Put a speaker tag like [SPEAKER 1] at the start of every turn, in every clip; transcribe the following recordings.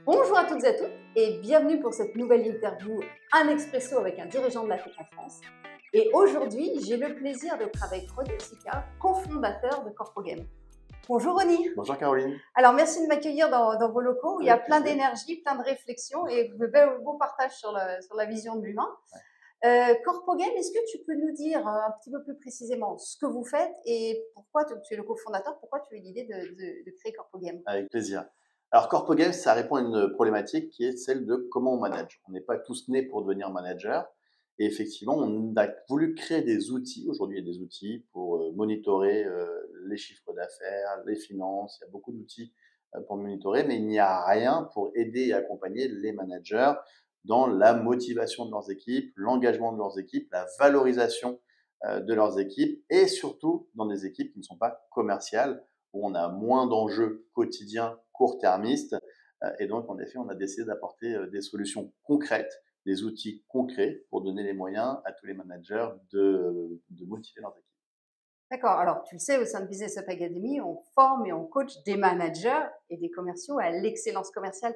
[SPEAKER 1] Bonjour à toutes et à tous et bienvenue pour cette nouvelle interview Un Expresso avec un dirigeant de la tech en France. Et aujourd'hui, j'ai le plaisir d'être avec Ronny Psica, cofondateur de CorpoGame. Bonjour Ronny.
[SPEAKER 2] Bonjour Caroline.
[SPEAKER 1] Alors merci de m'accueillir dans vos locaux où il y a
[SPEAKER 2] Avec
[SPEAKER 1] plein
[SPEAKER 2] plaisir.
[SPEAKER 1] d'énergie, plein de réflexions et de beaux partages sur la vision de l'humain. CorpoGame, est-ce que tu peux nous dire un petit peu plus précisément ce que vous faites et pourquoi tu es le cofondateur, pourquoi tu as eu l'idée de créer CorpoGame?
[SPEAKER 2] Avec plaisir. Alors CorpoGame, ça répond à une problématique qui est celle de comment on manage. On n'est pas tous nés pour devenir manager. Et effectivement, on a voulu créer des outils. Aujourd'hui, il y a des outils pour monitorer les chiffres d'affaires, les finances. Il y a beaucoup d'outils pour monitorer, mais il n'y a rien pour aider et accompagner les managers dans la motivation de leurs équipes, l'engagement de leurs équipes, la valorisation de leurs équipes et surtout dans des équipes qui ne sont pas commerciales où on a moins d'enjeux quotidiens court-termistes. Et donc, en effet, on a décidé d'apporter des solutions concrètes, des outils concrets pour donner les moyens à tous les managers de motiver leurs équipes.
[SPEAKER 1] D'accord. Alors, tu le sais, au sein de Business Up Academy, on forme et on coach des managers et des commerciaux à l'excellence commerciale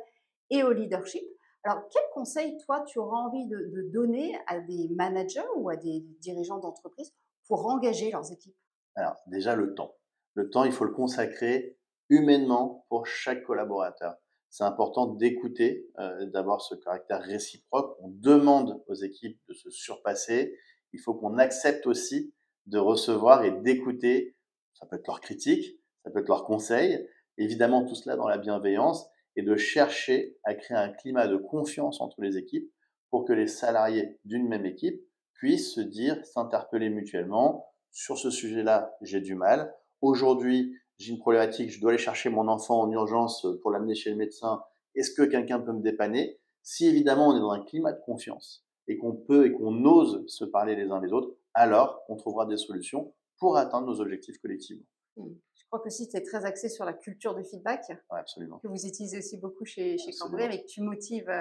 [SPEAKER 1] et au leadership. Alors, quel conseil, toi, tu auras envie de donner à des managers ou à des dirigeants d'entreprise pour engager leurs équipes?
[SPEAKER 2] Alors, déjà, le temps. Le temps, il faut le consacrer humainement pour chaque collaborateur. C'est important d'écouter, d'avoir ce caractère réciproque. On demande aux équipes de se surpasser. Il faut qu'on accepte aussi de recevoir et d'écouter. Ça peut être leurs critiques, ça peut être leurs conseils. Évidemment, tout cela dans la bienveillance et de chercher à créer un climat de confiance entre les équipes pour que les salariés d'une même équipe puissent se dire, s'interpeller mutuellement sur ce sujet-là, j'ai du mal. Aujourd'hui, j'ai une problématique, je dois aller chercher mon enfant en urgence pour l'amener chez le médecin. Est-ce que quelqu'un peut me dépanner? Si évidemment on est dans un climat de confiance et qu'on peut et qu'on ose se parler les uns les autres, alors on trouvera des solutions pour atteindre nos objectifs collectivement.
[SPEAKER 1] Je crois que si tu es très axé sur la culture du feedback,
[SPEAKER 2] Ouais, absolument.
[SPEAKER 1] que vous utilisez aussi beaucoup chez
[SPEAKER 2] Absolument.
[SPEAKER 1] CorpoGame et que tu motives.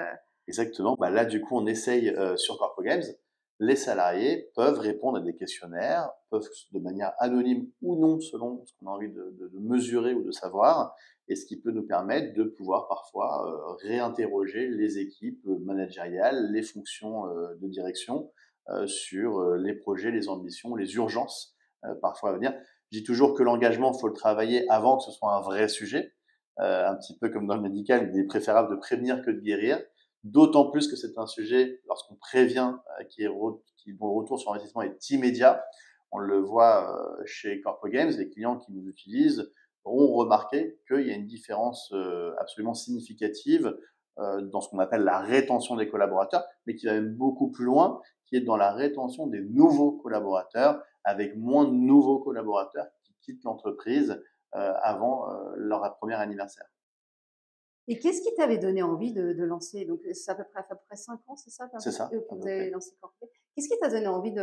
[SPEAKER 2] Exactement. Bah là, du coup, on essaye sur Corpo Games. Les salariés peuvent répondre à des questionnaires, peuvent de manière anonyme ou non, selon ce qu'on a envie de mesurer ou de savoir, et ce qui peut nous permettre de pouvoir parfois réinterroger les équipes managériales, les fonctions de direction sur les projets, les ambitions, les urgences parfois à venir. Je dis toujours que l'engagement, il faut le travailler avant que ce soit un vrai sujet. Un petit peu comme dans le médical, il est préférable de prévenir que de guérir. D'autant plus que c'est un sujet, lorsqu'on prévient, dont le retour sur investissement est immédiat. On le voit chez Corpo Games, les clients qui nous utilisent auront remarqué qu'il y a une différence absolument significative dans ce qu'on appelle la rétention des collaborateurs, mais qui va même beaucoup plus loin, qui est dans la rétention des nouveaux collaborateurs, avec moins de nouveaux collaborateurs qui quittent l'entreprise avant leur premier anniversaire.
[SPEAKER 1] Et qu'est-ce qui t'avait donné envie de lancer? Donc, c'est à peu près 5 ans, c'est ça,
[SPEAKER 2] C'est ça,
[SPEAKER 1] que
[SPEAKER 2] à
[SPEAKER 1] vous
[SPEAKER 2] peu
[SPEAKER 1] avez
[SPEAKER 2] près.
[SPEAKER 1] lancé Corpo? Qu'est-ce qui t'a donné envie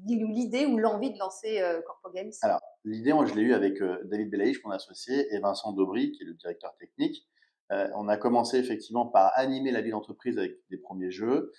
[SPEAKER 1] l'idée ou l'envie de lancer Corpo Games?
[SPEAKER 2] Alors, l'idée, moi, je l'ai eue avec David Belaïch, mon associé, et Vincent Daubry, qui est le directeur technique. On a commencé effectivement par animer la vie d'entreprise avec des premiers jeux.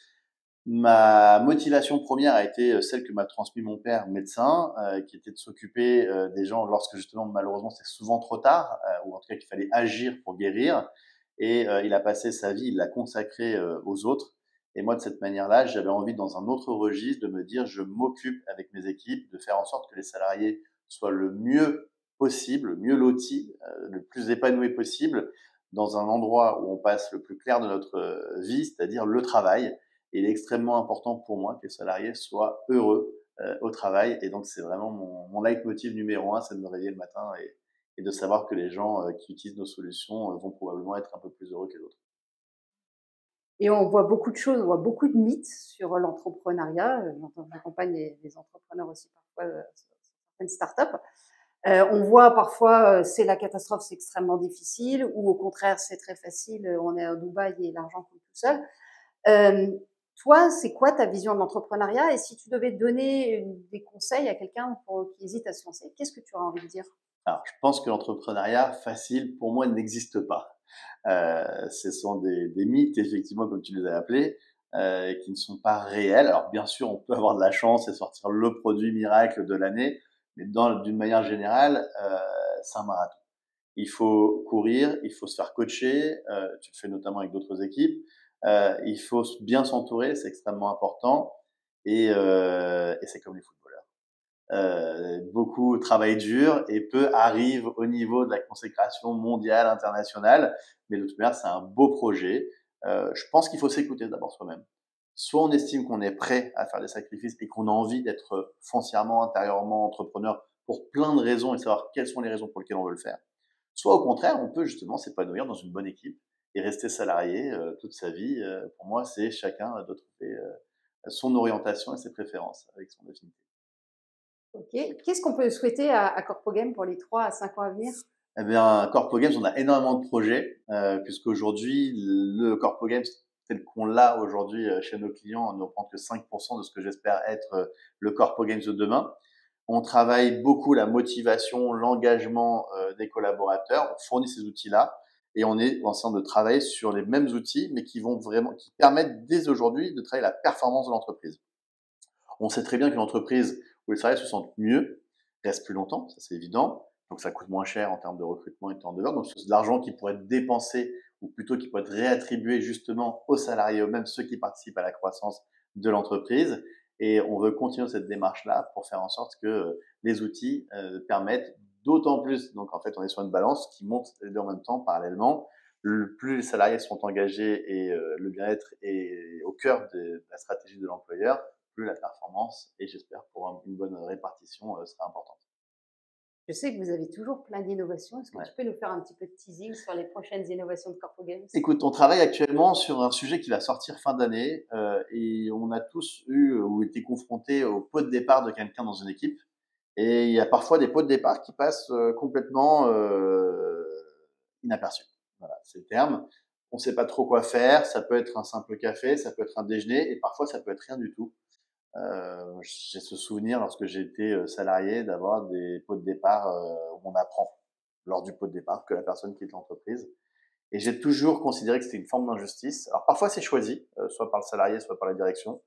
[SPEAKER 2] Ma motivation première a été celle que m'a transmis mon père, médecin, qui était de s'occuper des gens lorsque justement, malheureusement, c'est souvent trop tard, ou en tout cas qu'il fallait agir pour guérir. Et il a passé sa vie, il l'a consacré aux autres. Et moi, de cette manière-là, j'avais envie, dans un autre registre, de me dire, je m'occupe avec mes équipes de faire en sorte que les salariés soient le mieux possible, le mieux lotis, le plus épanoui possible, dans un endroit où on passe le plus clair de notre vie, c'est-à-dire le travail. Et il est extrêmement important pour moi que les salariés soient heureux au travail. Et donc, c'est vraiment mon leitmotiv numéro un, c'est de me réveiller le matin et de savoir que les gens qui utilisent nos solutions vont probablement être un peu plus heureux que les autres.
[SPEAKER 1] Et on voit beaucoup de choses, on voit beaucoup de mythes sur l'entrepreneuriat. J'accompagne les entrepreneurs aussi parfois sur certaines startups. On voit parfois c'est la catastrophe, c'est extrêmement difficile, ou au contraire c'est très facile, on est à Dubaï et l'argent coule tout seul. Euh, Toi, c'est quoi ta vision de l'entrepreneuriat? Et si tu devais donner des conseils à quelqu'un qui hésite à se lancer, qu'est-ce que tu aurais envie de dire?
[SPEAKER 2] Alors, je pense que l'entrepreneuriat facile, pour moi, n'existe pas. Ce sont des mythes, effectivement, comme tu les as appelés, qui ne sont pas réels. Alors, bien sûr, on peut avoir de la chance et sortir le produit miracle de l'année, mais d'une manière générale, c'est un marathon. Il faut courir, il faut se faire coacher, tu le fais notamment avec d'autres équipes. Il faut bien s'entourer, c'est extrêmement important et c'est comme les footballeurs. Beaucoup travaillent dur et peu arrivent au niveau de la consécration mondiale, internationale. Mais de toute manière, c'est un beau projet. Je pense qu'il faut s'écouter d'abord soi-même. Soit on estime qu'on est prêt à faire des sacrifices et qu'on a envie d'être foncièrement, intérieurement entrepreneur pour plein de raisons et savoir quelles sont les raisons pour lesquelles on veut le faire. Soit au contraire, on peut justement s'épanouir dans une bonne équipe et rester salarié toute sa vie. Pour moi, c'est chacun doit trouver son orientation et ses préférences avec son affinité.
[SPEAKER 1] Ok. Qu'est-ce qu'on peut souhaiter à CorpoGame pour les 3 à 5 ans à venir?
[SPEAKER 2] Eh bien, Corpo Games, on a énormément de projets, puisqu'aujourd'hui, le Corpo Games, tel qu'on l'a aujourd'hui chez nos clients, ne reprend que 5% de ce que j'espère être le Corpo Games de demain. On travaille beaucoup la motivation, l'engagement des collaborateurs. On fournit ces outils-là et on est en train de travailler sur les mêmes outils, mais qui permettent dès aujourd'hui de travailler la performance de l'entreprise. On sait très bien qu'une entreprise où les salariés se sentent mieux reste plus longtemps, ça c'est évident. Donc ça coûte moins cher en termes de recrutement et de turnover. Donc c'est de l'argent qui pourrait être dépensé ou plutôt qui pourrait être réattribué justement aux salariés eux-mêmes, ceux qui participent à la croissance de l'entreprise. Et on veut continuer cette démarche-là pour faire en sorte que les outils permettent d'autant plus. Donc en fait, on est sur une balance qui monte les deux en même temps, parallèlement. Plus les salariés sont engagés et le bien-être est au cœur de la stratégie de l'employeur, plus la performance et j'espère pour une bonne répartition sera importante.
[SPEAKER 1] Je sais que vous avez toujours plein d'innovations. Est-ce que
[SPEAKER 2] Ouais.
[SPEAKER 1] tu peux nous faire un petit peu de teasing sur les prochaines innovations de Corpo Games?
[SPEAKER 2] Écoute, on travaille actuellement sur un sujet qui va sortir fin d'année et on a tous eu ou été confrontés au pot de départ de quelqu'un dans une équipe. Et il y a parfois des pots de départ qui passent complètement inaperçus. Voilà, c'est le terme. On ne sait pas trop quoi faire. Ça peut être un simple café, ça peut être un déjeuner et parfois ça peut être rien du tout. J'ai ce souvenir lorsque j'étais salarié d'avoir des pots de départ où on apprend lors du pot de départ que la personne quitte l'entreprise. Et j'ai toujours considéré que c'était une forme d'injustice. Alors parfois c'est choisi, soit par le salarié, soit par la direction.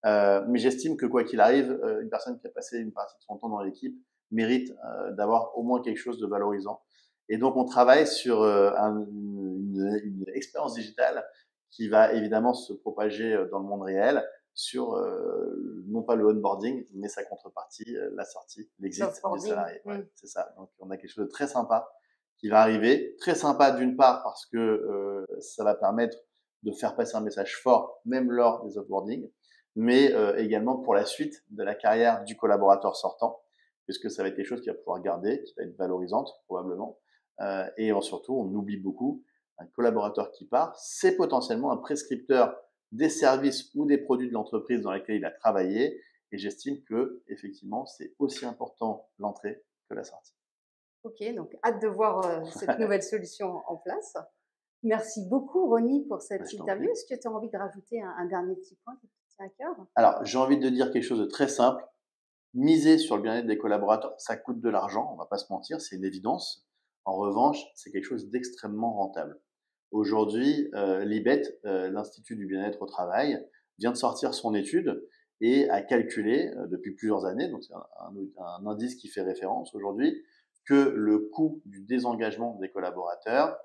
[SPEAKER 2] Mais j'estime que quoi qu'il arrive, une personne qui a passé une partie de son temps dans l'équipe mérite d'avoir au moins quelque chose de valorisant. Et donc on travaille sur une expérience digitale qui va évidemment se propager dans le monde réel sur non pas le onboarding, mais sa contrepartie, la sortie, l'exit du salarié. Ouais, c'est ça. Donc on a quelque chose de très sympa qui va arriver. Très sympa d'une part parce que ça va permettre de faire passer un message fort même lors des onboardings, mais également pour la suite de la carrière du collaborateur sortant, puisque ça va être quelque chose qu'il va pouvoir garder, qui va être valorisante probablement. Et surtout, on oublie beaucoup, un collaborateur qui part, c'est potentiellement un prescripteur des services ou des produits de l'entreprise dans laquelle il a travaillé. Et j'estime que effectivement, c'est aussi important l'entrée que la sortie.
[SPEAKER 1] Ok, donc hâte de voir cette nouvelle solution en place. Merci beaucoup, Ronnie, pour cette interview. Est-ce que tu as envie de rajouter un dernier petit point qui te tient à cœur?
[SPEAKER 2] Alors, j'ai envie de dire quelque chose de très simple. Miser sur le bien-être des collaborateurs, ça coûte de l'argent, on va pas se mentir, c'est une évidence. En revanche, c'est quelque chose d'extrêmement rentable. Aujourd'hui, l'IBET, l'Institut du bien-être au travail, vient de sortir son étude et a calculé depuis plusieurs années, donc c'est un indice qui fait référence aujourd'hui, que le coût du désengagement des collaborateurs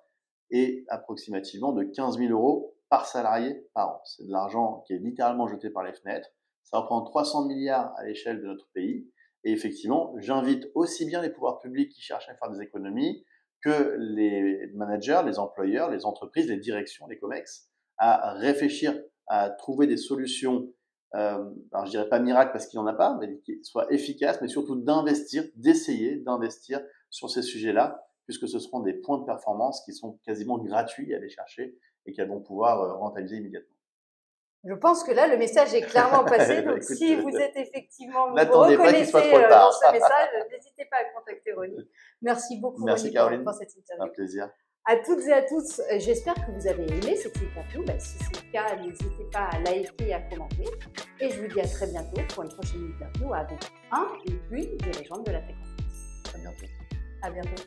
[SPEAKER 2] est approximativement de 15 000 € par salarié par an. C'est de l'argent qui est littéralement jeté par les fenêtres. Ça représente 300 milliards à l'échelle de notre pays. Et effectivement, j'invite aussi bien les pouvoirs publics qui cherchent à faire des économies que les managers, les employeurs, les entreprises, les directions, les COMEX, à réfléchir, à trouver des solutions, alors je dirais pas miracle parce qu'il n'y en a pas, mais qui soient efficaces, mais surtout d'investir, d'essayer d'investir sur ces sujets-là, puisque ce seront des points de performance qui sont quasiment gratuits à aller chercher et qu'elles vont pouvoir rentabiliser immédiatement.
[SPEAKER 1] Je pense que là, le message est clairement passé. Donc, écoute, si vous êtes effectivement, vous
[SPEAKER 2] reconnaissez
[SPEAKER 1] dans ce message, n'hésitez pas à contacter Ronnie. Merci beaucoup,
[SPEAKER 2] Merci,
[SPEAKER 1] Ronnie, pour cette interview.
[SPEAKER 2] Un plaisir.
[SPEAKER 1] À toutes et à tous, j'espère que vous avez aimé cette interview. Si c'est le cas, n'hésitez pas à liker et à commenter. Et je vous dis à très bientôt pour une prochaine interview avec un ou une dirigeante de la Tech en France.
[SPEAKER 2] À bientôt.
[SPEAKER 1] À bientôt.